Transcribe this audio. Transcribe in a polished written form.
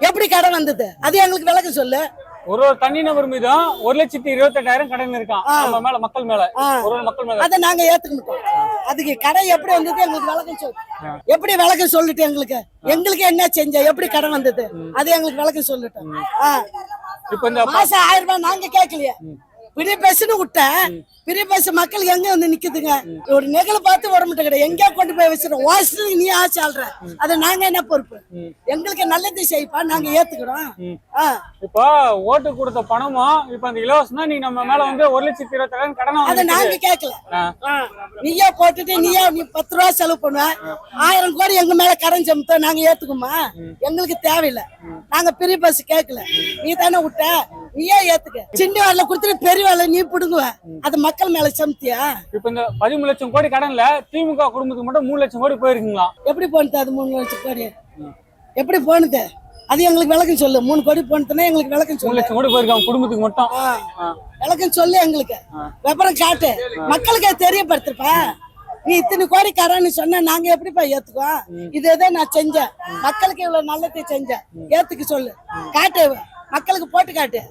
எப்படி கடன் வந்தது அது எங்களுக்கு விளக்கம் சொல்லு. ஒரு தனிநபர் மீதும் 1,28,000 கடன் இருக்கான் நம்ம மேல, மக்கள் மேல, ஒரு மக்கள் மேல. அதை நாங்க ஏத்துக்க மாட்டோம். அதுக்கு கடன் எப்படி வந்தது எங்களுக்கு விளக்கம் சொல்லு. எப்படி விளக்கம் சொல்லிட்டு எங்களுக்கு என்ன செஞ்ச, எப்படி கடன் வந்தது அது எங்களுக்கு விளக்கம் சொல்லிட்டோம். இப்ப இந்த மாசம் 1000 ரூபாய் நாங்க கேட்கலையே, பெரிய பஸ்ன்னு விட்டேன். பெரிய பஸ் மக்கள் எங்க வந்து நிக்குதுங்க. ஒரு நிகழ பார்த்து வர மாட்டேன் கிடையாது. எங்க கொண்டு போய் வச்சிருக்கோம். வாசலுக்கு நீ ஆச்சு ஆள்ற, அதை நாங்க என்ன பொறுப்பு? எங்களுக்கு நல்லது செய்ப்பா, நாங்க ஏத்துக்கிறோம். இப்ப ஓட்டு கொடுத்த பணமும் இப்ப அந்த இலவசம் நீ நம்ம மேல வந்து 1,20,000 கடனை அதை நாங்க கேட்கல. நீயே போட்டுட்டு நீ 10 ரூபா செலவு பண்ணுவ, 1000 கோடி எங்க மேல கடன் சமத்த நாங்க ஏத்துக்குமா? எங்களுக்கு தேவையில்லை. நாங்க பெரிய பஸ் கேட்கல, நீ தானே விட்ட, நீயே ஏத்துக்க. சின்ன வேலை கொடுத்துட்டு பெரிய வேலை நீ பிடுங்குவ, அது மக்கள் மேல சமத்தியா? இப்ப இந்த 13 லட்சம் கோடி கடன்ல திமுக குடும்பத்துக்கு மட்டும் 3 லட்சம் கோடி போயிருக்குங்களா? எப்படி போனது அது 3 லட்சம் கோடி? எப்படி போனது அது எங்களுக்கு விளக்கம் சொல்லு. 3 கோடி போனதுன்னா எங்களுக்கு விளக்கம் சொல்லு. 3 லட்சம் கோடி போயிருக்காங்க குடும்பத்துக்கு மட்டும். விளக்கம் சொல்லு எங்களுக்கு, விவரம் காட்டு, மக்களுக்கே தெரியப்படுத்துப்பா. நீ இத்தனை கோடி கரன்னு சொன்ன நாங்க எப்படிப்பா ஏத்துக்குவோம்? இதுதான் நான் செஞ்சேன், மக்களுக்கு இவ்வளவு நல்லதை செஞ்சேன், ஏத்துக்க சொல்லு, காட்டு, மக்களுக்கு போட்டு காட்டு.